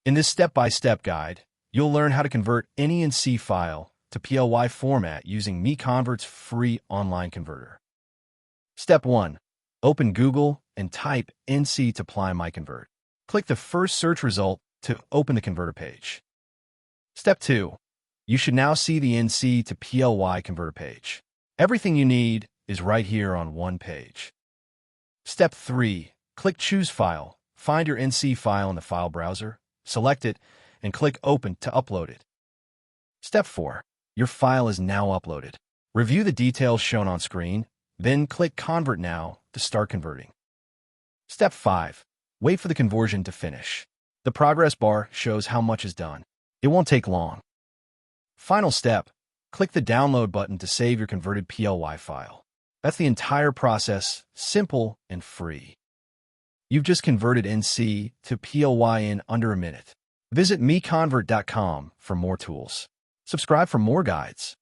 In this step-by-step guide, you'll learn how to convert any NC file to PLY format using MiConvert's free online converter. Step 1. Open Google and type NC to apply MiConvert. Click the first search result to open the converter page. Step 2. You should now see the NC to PLY converter page. Everything you need is right here on one page. Step 3. Click Choose File. Find your NC file in the file browser, select it, and click Open to upload it. Step 4. Your file is now uploaded. Review the details shown on screen, then click Convert Now to start converting. Step 5. Wait for the conversion to finish. The progress bar shows how much is done. It won't take long. Final step. Click the Download button to save your converted PLY file. That's the entire process, simple and free. You've just converted NC to PLY in under a minute. Visit MiConvert.com for more tools. Subscribe for more guides.